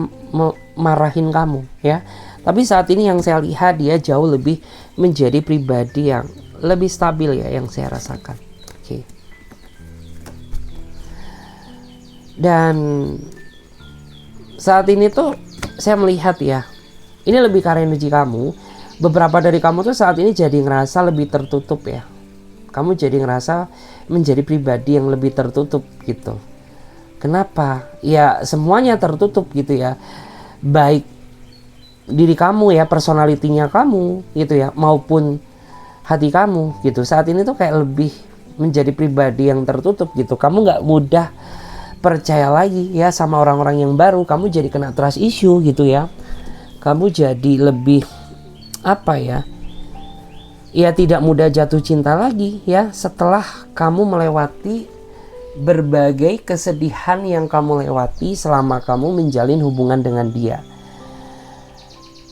marahin kamu ya. Tapi saat ini yang saya lihat dia jauh lebih menjadi pribadi yang lebih stabil ya yang saya rasakan. Oke. Dan saat ini tuh saya melihat ya, ini lebih karena energi kamu. Beberapa dari kamu tuh saat ini jadi ngerasa lebih tertutup ya. Kamu jadi ngerasa menjadi pribadi yang lebih tertutup gitu. Kenapa? Ya semuanya tertutup gitu ya. Baik diri kamu ya, personalitinya kamu gitu ya, maupun hati kamu gitu. Saat ini tuh kayak lebih menjadi pribadi yang tertutup gitu. Kamu nggak mudah percaya lagi ya sama orang-orang yang baru. Kamu jadi kena trust issue gitu ya. Kamu jadi lebih apa ya tidak mudah jatuh cinta lagi ya, setelah kamu melewati berbagai kesedihan yang kamu lewati selama kamu menjalin hubungan dengan dia.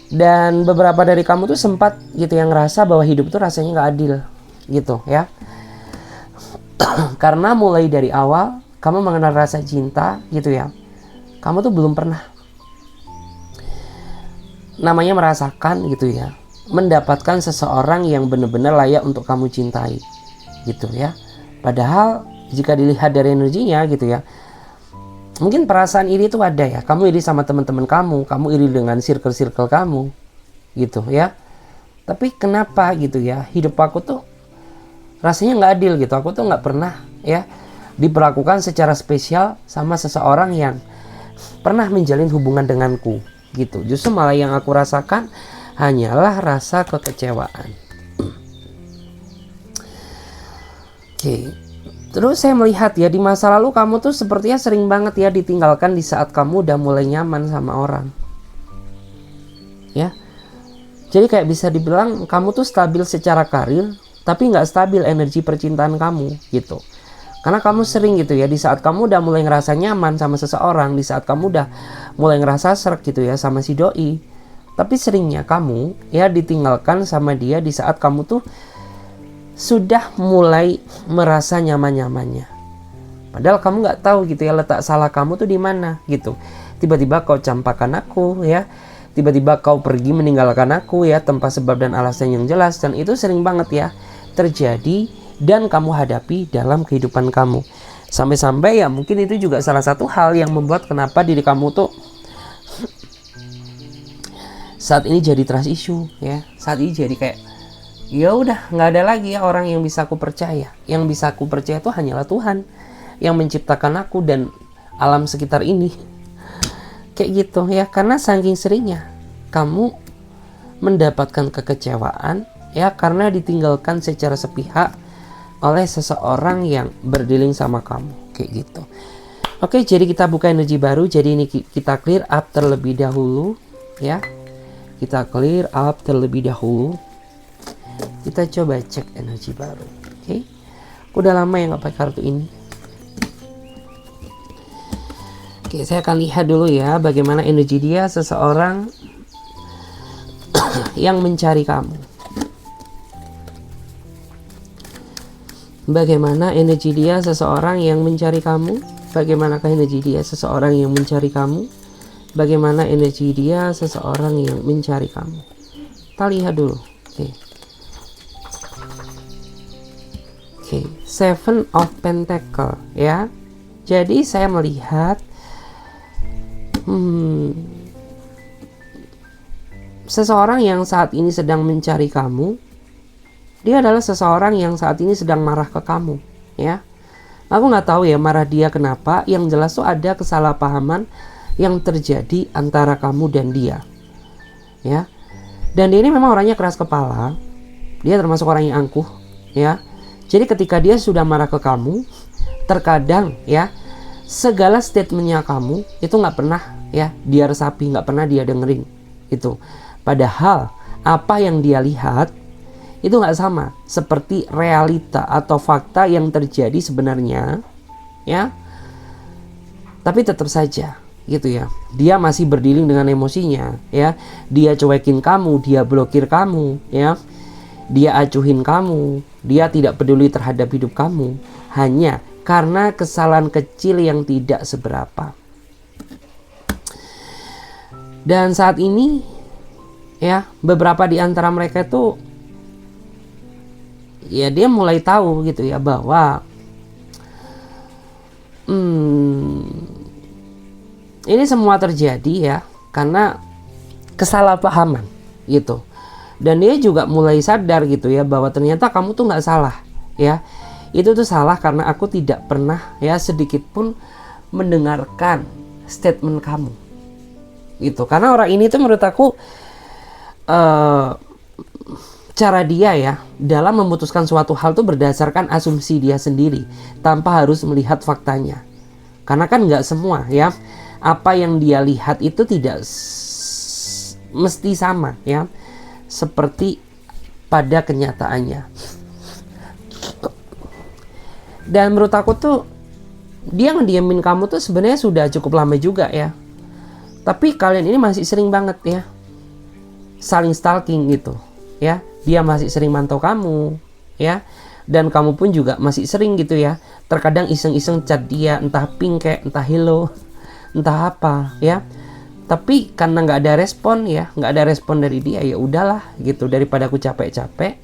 Dan beberapa dari kamu tuh sempat gitu yang ngerasa bahwa hidup tuh rasanya gak adil gitu ya. Karena mulai dari awal kamu mengenal rasa cinta gitu ya, kamu tuh belum pernah namanya merasakan gitu ya, mendapatkan seseorang yang benar-benar layak untuk kamu cintai gitu ya. Padahal jika dilihat dari energinya gitu ya, mungkin perasaan iri itu ada ya. Kamu iri sama teman-teman kamu iri dengan circle-circle kamu gitu ya. Tapi kenapa gitu ya, hidup aku tuh rasanya nggak adil gitu. Aku tuh nggak pernah ya diperlakukan secara spesial sama seseorang yang pernah menjalin hubungan denganku gitu. Justru malah yang aku rasakan hanyalah rasa kekecewaan. Oke. Terus saya melihat ya, di masa lalu kamu tuh sepertinya sering banget ya ditinggalkan di saat kamu udah mulai nyaman sama orang. Ya. Jadi kayak bisa dibilang kamu tuh stabil secara karir, tapi nggak stabil energi percintaan kamu gitu. Karena kamu sering gitu ya, di saat kamu udah mulai ngerasa nyaman sama seseorang, di saat kamu udah mulai ngerasa srek gitu ya sama si doi, tapi seringnya kamu ya ditinggalkan sama dia di saat kamu tuh sudah mulai merasa nyaman-nyamannya. Padahal kamu nggak tahu gitu ya letak salah kamu tuh di mana gitu. Tiba-tiba kau campakan aku ya, tiba-tiba kau pergi meninggalkan aku ya tanpa sebab dan alasan yang jelas, dan itu sering banget ya terjadi dan kamu hadapi dalam kehidupan kamu. Sampai-sampai ya mungkin itu juga salah satu hal yang membuat kenapa diri kamu tuh saat ini jadi trust issue ya. Saat ini jadi kayak ya udah nggak ada lagi ya orang yang bisa aku percaya. Yang bisa aku percaya itu hanyalah Tuhan yang menciptakan aku dan alam sekitar ini. Kayak gitu ya, karena saking seringnya kamu mendapatkan kekecewaan ya karena ditinggalkan secara sepihak oleh seseorang yang berdealing sama kamu kayak gitu. Oke, jadi kita buka energi baru. Jadi ini kita clear up terlebih dahulu ya. Kita clear up terlebih dahulu. Kita coba cek energi baru. Oke. Udah lama ya nggak pakai kartu ini. Oke, saya akan lihat dulu ya bagaimana energi dia seseorang yang mencari kamu. Bagaimana energi dia seseorang yang mencari kamu? Bagaimanakah energi dia seseorang yang mencari kamu? Bagaimana energi dia seseorang yang mencari kamu? Kita lihat dulu. Oke. Oke, Seven of Pentacle ya. Jadi saya melihat seseorang yang saat ini sedang mencari kamu, dia adalah seseorang yang saat ini sedang marah ke kamu ya. Aku nggak tahu ya marah dia kenapa. Yang jelas tuh ada kesalahpahaman yang terjadi antara kamu dan dia ya. Dan dia ini memang orangnya keras kepala. Dia termasuk orang yang angkuh ya. Jadi ketika dia sudah marah ke kamu, terkadang ya segala statementnya kamu itu nggak pernah ya dia resapi, nggak pernah dia dengerin itu. Padahal apa yang dia lihat itu nggak sama seperti realita atau fakta yang terjadi sebenarnya ya. Tapi tetap saja gitu ya, dia masih berdealing dengan emosinya ya. Dia cuekin kamu, dia blokir kamu ya. Dia acuhin kamu, dia tidak peduli terhadap hidup kamu hanya karena kesalahan kecil yang tidak seberapa. Dan saat ini ya beberapa di antara mereka itu ya dia mulai tahu gitu ya bahwa ini semua terjadi ya karena kesalahpahaman gitu. Dan dia juga mulai sadar gitu ya bahwa ternyata kamu tuh nggak salah ya. Itu tuh salah karena aku tidak pernah ya sedikit pun mendengarkan statement kamu gitu. Karena orang ini tuh menurut aku cara dia ya dalam memutuskan suatu hal tuh berdasarkan asumsi dia sendiri tanpa harus melihat faktanya. Karena kan nggak semua ya apa yang dia lihat itu tidak mesti sama ya seperti pada kenyataannya. Dan menurut aku tuh dia ngediamin kamu tuh sebenarnya sudah cukup lama juga ya. Tapi kalian ini masih sering banget ya saling stalking gitu ya. Dia masih sering mantau kamu ya. Dan kamu pun juga masih sering gitu ya terkadang iseng-iseng chat dia, entah pink kayak entah hello, entah apa ya. Tapi karena nggak ada respon ya, nggak ada respon dari dia, ya udahlah gitu, daripada aku capek-capek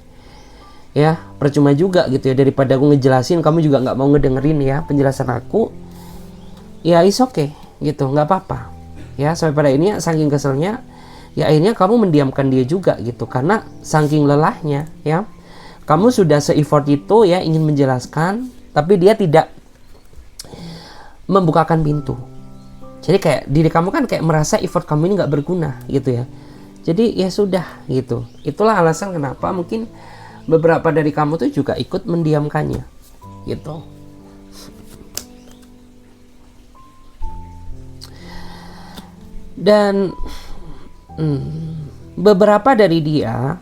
ya percuma juga gitu ya, daripada aku ngejelasin kamu juga nggak mau ngedengerin ya penjelasan aku, ya is okay gitu, nggak apa-apa ya. Sampai pada ini saking keselnya ya akhirnya kamu mendiamkan dia juga gitu, karena saking lelahnya ya kamu sudah se-effort itu ya ingin menjelaskan, tapi dia tidak membukakan pintu. Jadi kayak diri kamu kan kayak merasa effort kamu ini nggak berguna gitu ya. Jadi ya sudah gitu. Itulah alasan kenapa mungkin beberapa dari kamu tuh juga ikut mendiamkannya gitu. Dan beberapa dari dia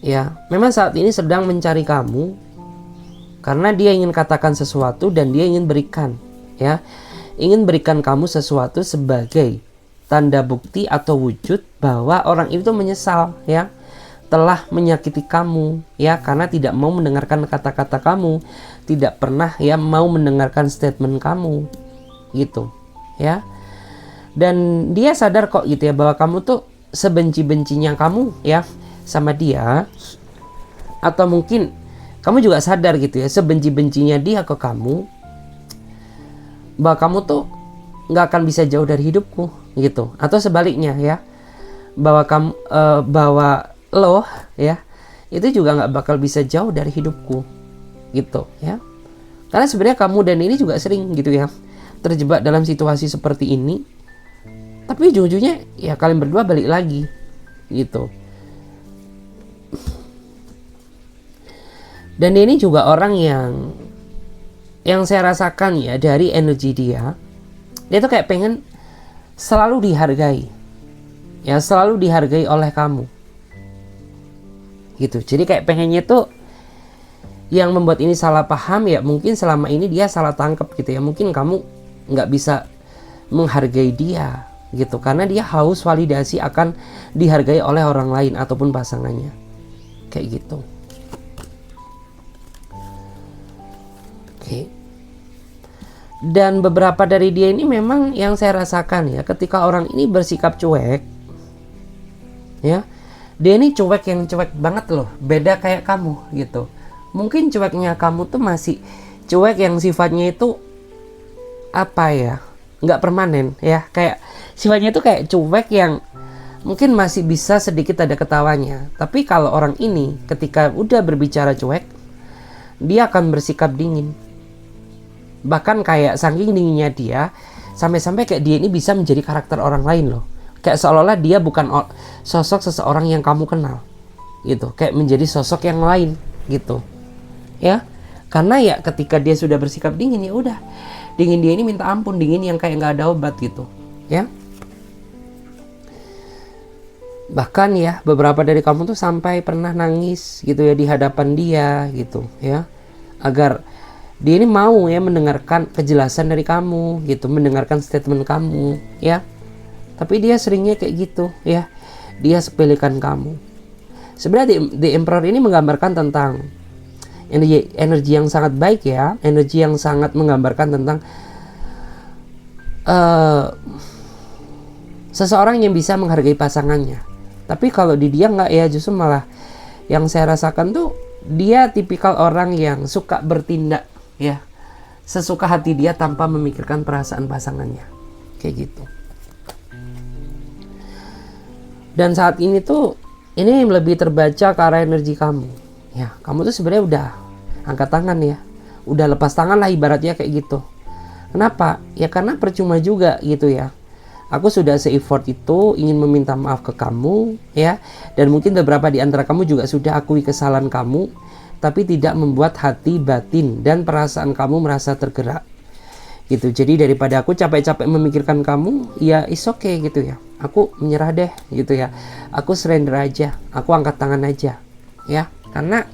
ya memang saat ini sedang mencari kamu karena dia ingin katakan sesuatu dan dia ingin berikan ya, ingin berikan kamu sesuatu sebagai tanda bukti atau wujud bahwa orang itu menyesal ya, telah menyakiti kamu ya, karena tidak mau mendengarkan kata-kata kamu, tidak pernah ya mau mendengarkan statement kamu gitu ya. Dan dia sadar kok gitu ya bahwa kamu tuh sebenci-bencinya kamu ya sama dia, atau mungkin kamu juga sadar gitu ya sebenci-bencinya dia ke kamu, bahwa kamu tuh nggak akan bisa jauh dari hidupku gitu, atau sebaliknya ya, bahwa kamu bahwa lo ya itu juga nggak bakal bisa jauh dari hidupku gitu ya. Karena sebenarnya kamu dan ini juga sering gitu ya terjebak dalam situasi seperti ini, tapi ujung-ujungnya ya kalian berdua balik lagi gitu. Dan ini juga orang yang saya rasakan ya dari energi dia tuh kayak pengen selalu dihargai ya, selalu dihargai oleh kamu gitu. Jadi kayak pengennya tuh, yang membuat ini salah paham ya mungkin selama ini dia salah tangkap gitu ya, mungkin kamu nggak bisa menghargai dia gitu karena dia haus validasi akan dihargai oleh orang lain ataupun pasangannya kayak gitu. Oke. Dan beberapa dari dia ini memang yang saya rasakan ya, ketika orang ini bersikap cuek ya, dia ini cuek yang cuek banget loh, beda kayak kamu gitu. Mungkin cueknya kamu tuh masih cuek yang sifatnya itu apa ya, nggak permanen ya, kayak sifatnya tuh kayak cuek yang mungkin masih bisa sedikit ada ketawanya. Tapi kalau orang ini ketika udah berbicara cuek, dia akan bersikap dingin. Bahkan kayak saking dinginnya dia, sampai-sampai kayak dia ini bisa menjadi karakter orang lain loh. Kayak seolah-olah dia bukan sosok seseorang yang kamu kenal gitu, kayak menjadi sosok yang lain gitu ya. Karena ya ketika dia sudah bersikap dingin, ya udah, dingin dia ini minta ampun, dingin yang kayak nggak ada obat gitu ya. Bahkan ya beberapa dari kamu tuh sampai pernah nangis gitu ya di hadapan dia gitu ya, agar dia ini mau ya mendengarkan kejelasan dari kamu gitu, mendengarkan statement kamu ya. Tapi dia seringnya kayak gitu ya, dia sepelekan kamu. Sebenarnya The Emperor ini menggambarkan tentang energi yang sangat baik ya, energi yang sangat menggambarkan tentang seseorang yang bisa menghargai pasangannya. Tapi kalau di dia nggak ya, justru malah yang saya rasakan tuh dia tipikal orang yang suka bertindak ya sesuka hati dia tanpa memikirkan perasaan pasangannya kayak gitu. Dan saat ini tuh ini lebih terbaca ke arah energi kamu ya. Kamu tuh sebenarnya udah angkat tangan ya, udah lepas tangan lah ibaratnya kayak gitu. Kenapa? Ya karena percuma juga gitu ya. Aku sudah se-effort itu ingin meminta maaf ke kamu ya, dan mungkin beberapa di antara kamu juga sudah akui kesalahan kamu, tapi tidak membuat hati, batin, dan perasaan kamu merasa tergerak gitu. Jadi daripada aku capek-capek memikirkan kamu, ya is okay gitu ya, aku menyerah deh gitu ya, aku surrender aja, aku angkat tangan aja ya. Karena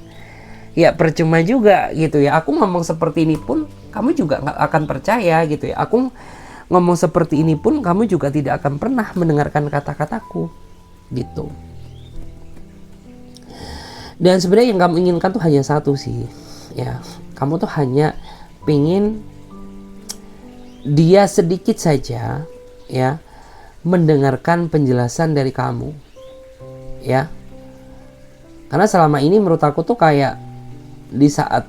ya percuma juga gitu ya, aku ngomong seperti ini pun kamu juga gak akan percaya gitu ya. Aku ngomong seperti ini pun kamu juga tidak akan pernah mendengarkan kata-kataku gitu. Dan sebenarnya yang kamu inginkan tuh hanya satu sih ya, kamu tuh hanya pengen dia sedikit saja ya mendengarkan penjelasan dari kamu ya. Karena selama ini menurut aku tuh kayak di saat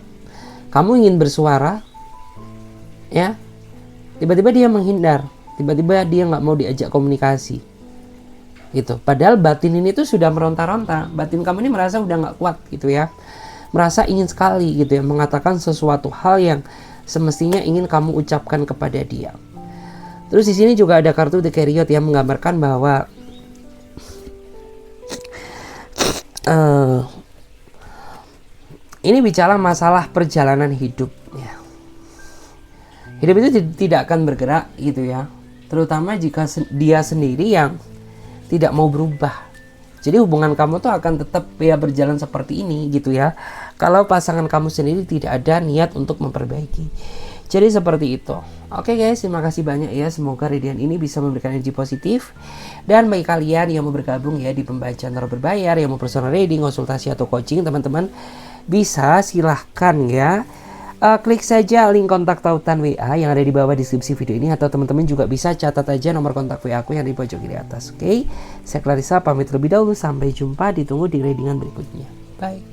kamu ingin bersuara ya, tiba-tiba dia menghindar, tiba-tiba dia nggak mau diajak komunikasi gitu. Padahal batin ini tuh sudah meronta-ronta, batin kamu ini merasa udah nggak kuat gitu ya, merasa ingin sekali gitu ya mengatakan sesuatu hal yang semestinya ingin kamu ucapkan kepada dia. Terus di sini juga ada kartu The Chariot yang menggambarkan bahwa ini bicara masalah perjalanan hidup ya. Hidup itu tidak akan bergerak gitu ya, terutama jika dia sendiri yang tidak mau berubah. Jadi hubungan kamu tuh akan tetap ya berjalan seperti ini gitu ya, kalau pasangan kamu sendiri tidak ada niat untuk memperbaiki. Jadi seperti itu. Oke guys, terima kasih banyak ya. Semoga readingan ini bisa memberikan energi positif. Dan bagi kalian yang mau bergabung ya di pembacaan tarot berbayar, yang mau personal reading, konsultasi atau coaching, teman-teman bisa silahkan ya. Klik saja link kontak tautan WA yang ada di bawah deskripsi video ini, atau teman-teman juga bisa catat aja nomor kontak WA aku yang di pojok kiri atas. Oke, saya Clarissa pamit lebih dahulu. Sampai jumpa, ditunggu di readingan berikutnya. Bye.